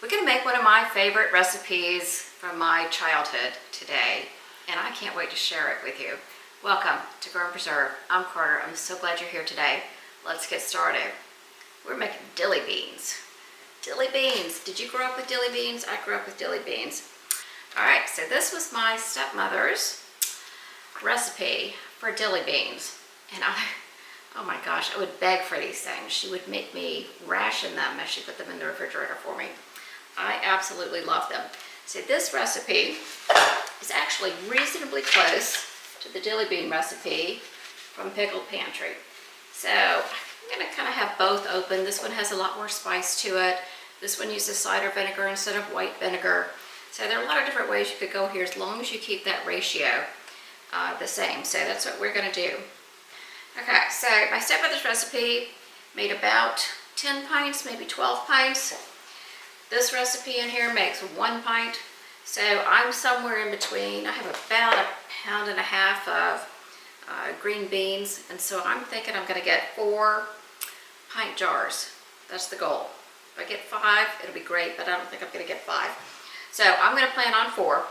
We're going to make one of my favorite recipes from my childhood today, and I can't wait to share it with you. Welcome to Grow and Preserve. I'm Carter. I'm so glad you're here today. Let's get started. We're making dilly beans. Dilly beans. Did you grow up with dilly beans? I grew up with dilly beans. All right, so this was my stepmother's recipe for dilly beans. And oh my gosh, I would beg for these things. She would make me ration them as she put them in the refrigerator for me. I absolutely love them. So this recipe is actually reasonably close to the dilly bean recipe from Pickled Pantry. So I'm gonna kind of have both open. This one has a lot more spice to it. This one uses cider vinegar instead of white vinegar. So there are a lot of different ways you could go here as long as you keep that ratio the same. So that's what we're gonna do. Okay, so my stepmother's recipe made about 10 pints, maybe 12 pints. This recipe in here makes 1 pint. So I'm somewhere in between. I have about 1.5 pounds of green beans. And so I'm thinking I'm gonna get 4 pint jars. That's the goal. If I get 5, it'll be great, but I don't think I'm gonna get 5. So I'm gonna plan on 4.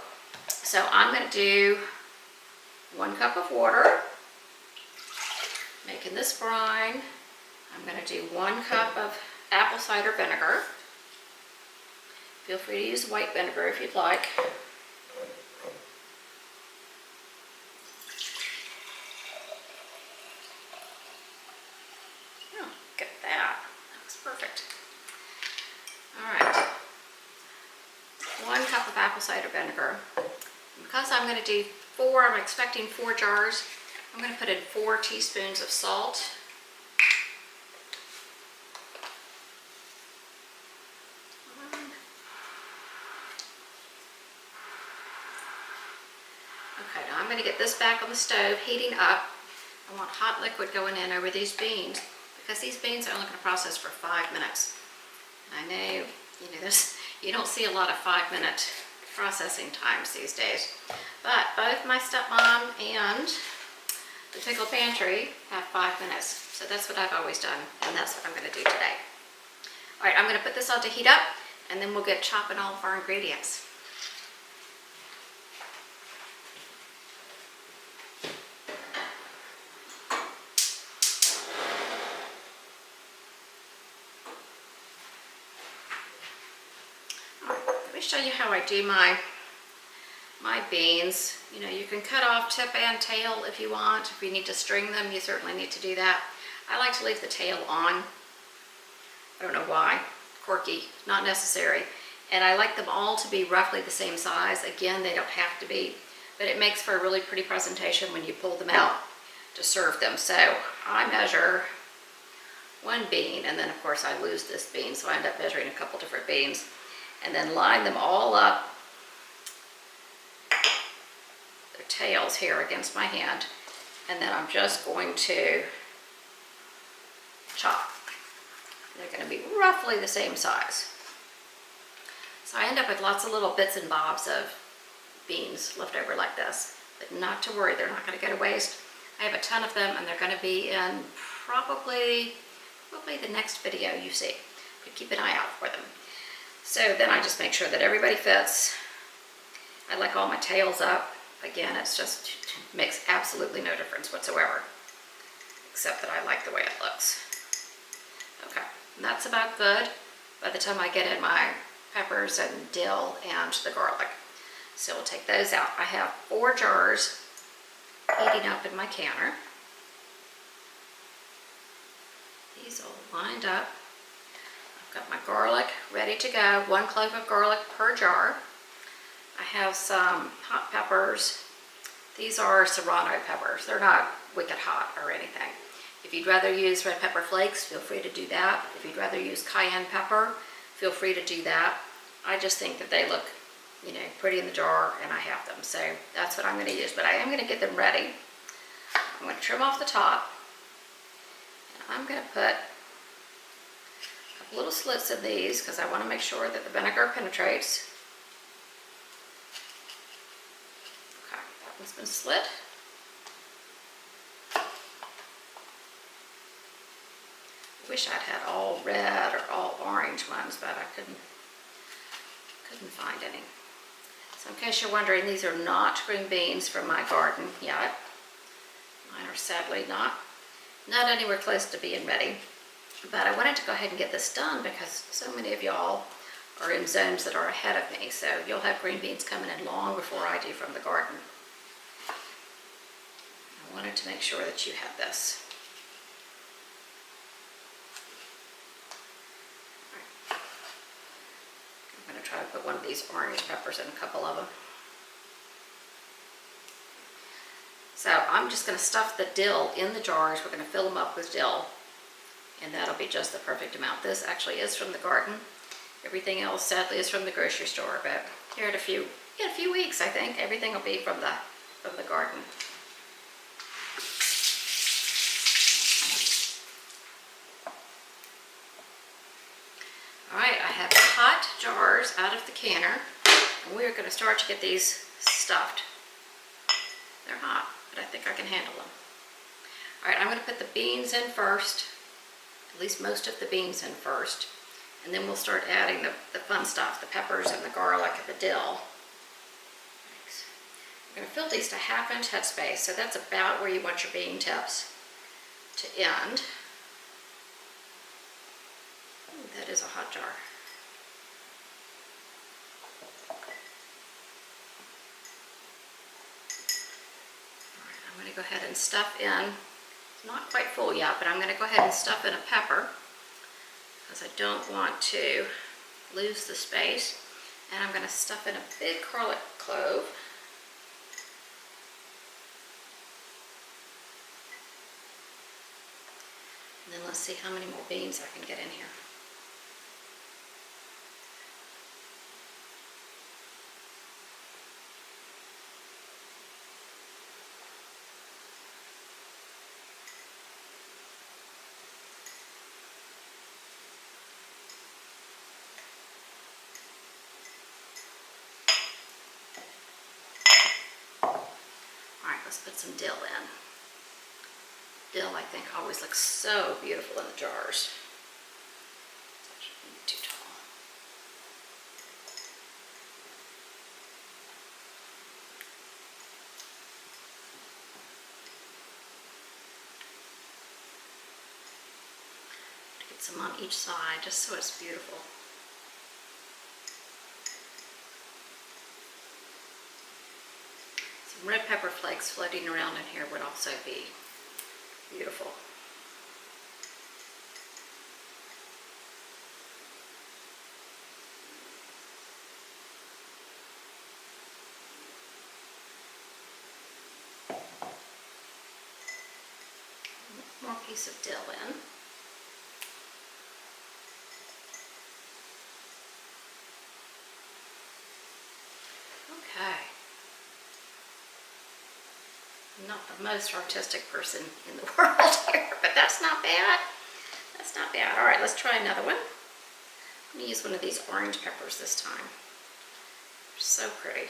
So I'm gonna do 1 cup of water. Making this brine. I'm going to do 1 cup of apple cider vinegar. Feel free to use white vinegar if you'd like. Oh, look at that. That looks perfect. All right. 1 cup of apple cider vinegar. Because I'm going to do 4, I'm expecting 4 jars. I'm going to put in 4 teaspoons of salt. Okay, now I'm going to get this back on the stove, heating up. I want hot liquid going in over these beans because these beans are only going to process for 5 minutes. And I know, you don't see a lot of 5-minute processing times these days. But both my stepmom and the Pickled Pantry have 5 minutes. So that's what I've always done, and that's what I'm going to do today. All right, I'm going to put this on to heat up, and then we'll get chopping all of our ingredients. All right, let me show you how I do my beans. You can cut off tip and tail if you want. If you need to string them, you certainly need to do that. I like to leave the tail on. I don't know why. Quirky, not necessary. And I like them all to be roughly the same size. Again, they don't have to be, but it makes for a really pretty presentation when you pull them out to serve them. So I measure 1 bean, and then of course I lose this bean, so I end up measuring a couple different beans, and then line them all up, their tails here against my hand, and then I'm just going to chop. They're going to be roughly the same size. So I end up with lots of little bits and bobs of beans left over like this, but not to worry, they're not going to go to waste. I have a ton of them, and they're going to be in probably the next video you see. But keep an eye out for them. So then I just make sure that everybody fits. I like all my tails up. Again, it makes absolutely no difference whatsoever, except that I like the way it looks. Okay, and that's about good by the time I get in my peppers and dill and the garlic. So we'll take those out. I have 4 jars heating up in my canner. These all lined up. I've got my garlic ready to go. 1 clove of garlic per jar. I have some hot peppers. These are serrano peppers. They're not wicked hot or anything. If you'd rather use red pepper flakes, feel free to do that. If you'd rather use cayenne pepper, feel free to do that. I just think that they look, pretty in the jar, and I have them. So that's what I'm going to use. But I am going to get them ready. I'm going to trim off the top. And I'm going to put a couple little slits in these because I want to make sure that the vinegar penetrates. Okay, that one's been slit. Wish I'd had all red or all orange ones, but I couldn't Couldn't find any. So in case you're wondering, these are not green beans from my garden yet. Mine are sadly not anywhere close to being ready. But I wanted to go ahead and get this done because so many of y'all are in zones that are ahead of me. So you'll have green beans coming in long before I do from the garden. I wanted to make sure that you had this. I'm going to try to put one of these orange peppers in a couple of them. So I'm just going to stuff the dill in the jars. We're going to fill them up with dill. And that'll be just the perfect amount. This actually is from the garden. Everything else, sadly, is from the grocery store. But here in a few weeks, I think, everything will be from the garden. All right, I have hot jars out of the canner, and we're going to start to get these stuffed. They're hot, but I think I can handle them. All right, I'm going to put the beans in first. At least most of the beans in first, and then we'll start adding the fun stuff, the peppers and the garlic and the dill. Thanks. I'm going to fill these to 1/2 inch headspace, so that's about where you want your bean tips to end. Ooh, that is a hot jar. All right, I'm going to go ahead and stuff in. Not quite full yet, but I'm going to go ahead and stuff in a pepper because I don't want to lose the space. And I'm going to stuff in a big garlic clove. And then let's see how many more beans I can get in here. Let's put some dill in. Dill, I think, always looks so beautiful in the jars. It's actually too tall. Get some on each side, just so it's beautiful. Red pepper flakes floating around in here would also be beautiful. More piece of dill in. Okay. I'm not the most artistic person in the world here, but that's not bad. That's not bad. All right, let's try another one. I'm going to use one of these orange peppers this time. They're so pretty.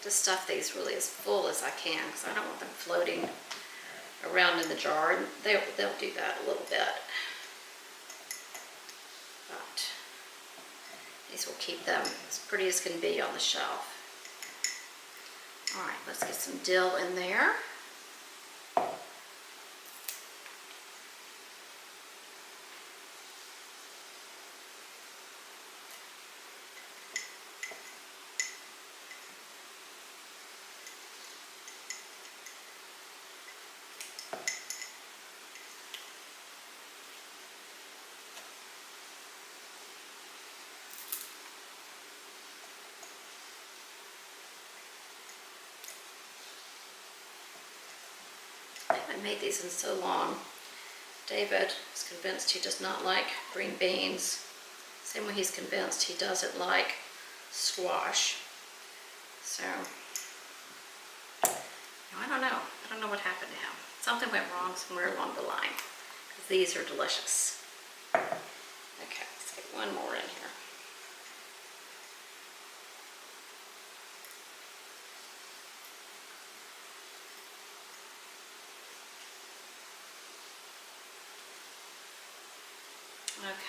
To stuff these really as full as I can because I don't want them floating around in the jar. And they'll do that a little bit, but these will keep them as pretty as can be on the shelf. All right, let's get some dill in there. I haven't made these in so long. David is convinced he does not like green beans, Same way he's convinced he doesn't like squash. So, I don't know. I don't know what happened to him. Something went wrong somewhere along the line. Because these are delicious. Okay, let's get one more in here. Okay.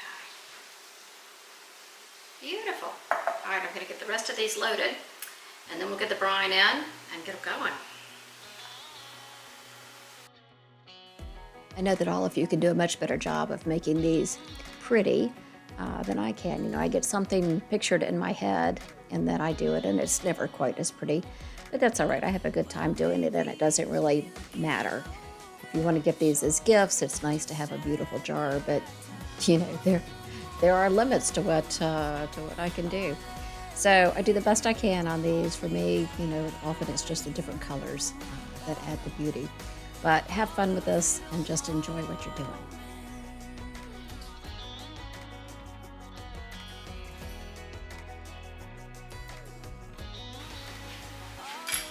Beautiful. All right, I'm going to get the rest of these loaded, and then we'll get the brine in and get them going. I know that all of you can do a much better job of making these pretty than I can. You know, I get something pictured in my head, and then I do it, and it's never quite as pretty. But that's all right. I have a good time doing it, and it doesn't really matter. If you want to give these as gifts, it's nice to have a beautiful jar, but you know, there are limits to what I can do. So I do the best I can on these. For me, you know, often it's just the different colors that add the beauty. But have fun with this and just enjoy what you're doing.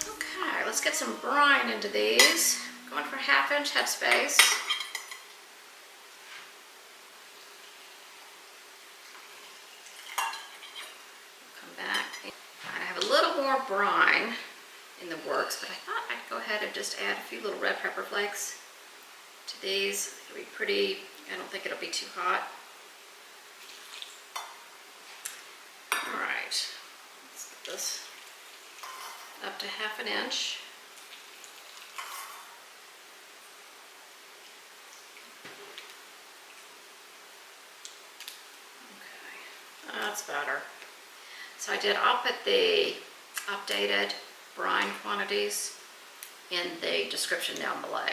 Okay, let's get some brine into these. Going for 1/2 inch headspace. More brine in the works, but I thought I'd go ahead and just add a few little red pepper flakes to these. It'll be pretty. I don't think it'll be too hot. All right, let's get this up to 1/2 inch. Okay, that's better. So I'll put the updated brine quantities in the description down below.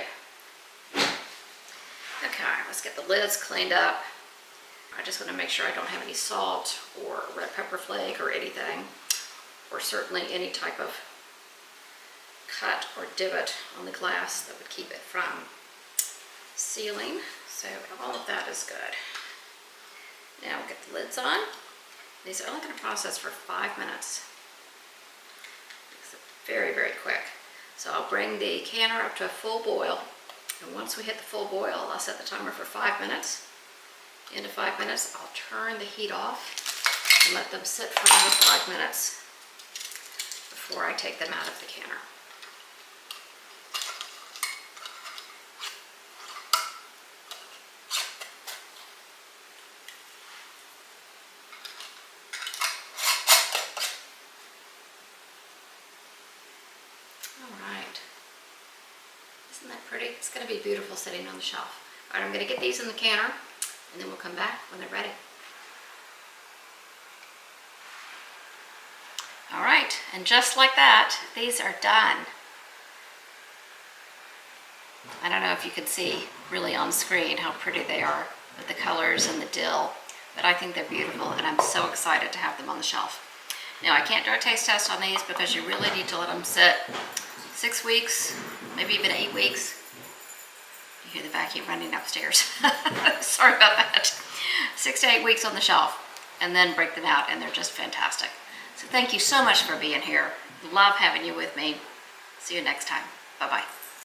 Okay, let's get the lids cleaned up. I just want to make sure I don't have any salt or red pepper flake or anything, or certainly any type of cut or divot on the glass that would keep it from sealing. So all of that is good. Now we'll get the lids on. These are only going to process for 5 minutes. It's very, very quick. So I'll bring the canner up to a full boil. And once we hit the full boil, I'll set the timer for 5 minutes. Into 5 minutes, I'll turn the heat off and let them sit for another 5 minutes before I take them out of the canner. Isn't that pretty? It's going to be beautiful sitting on the shelf. All right, I'm going to get these in the canner, and then we'll come back when they're ready. All right, and just like that, these are done. I don't know if you can see really on screen how pretty they are with the colors and the dill, but I think they're beautiful, and I'm so excited to have them on the shelf. Now, I can't do a taste test on these because you really need to let them sit 6 weeks, maybe even 8 weeks. You hear the vacuum running upstairs. Sorry about that. 6 to 8 weeks on the shelf, and then break them out, and they're just fantastic. So thank you so much for being here. Love having you with me. See you next time. Bye-bye.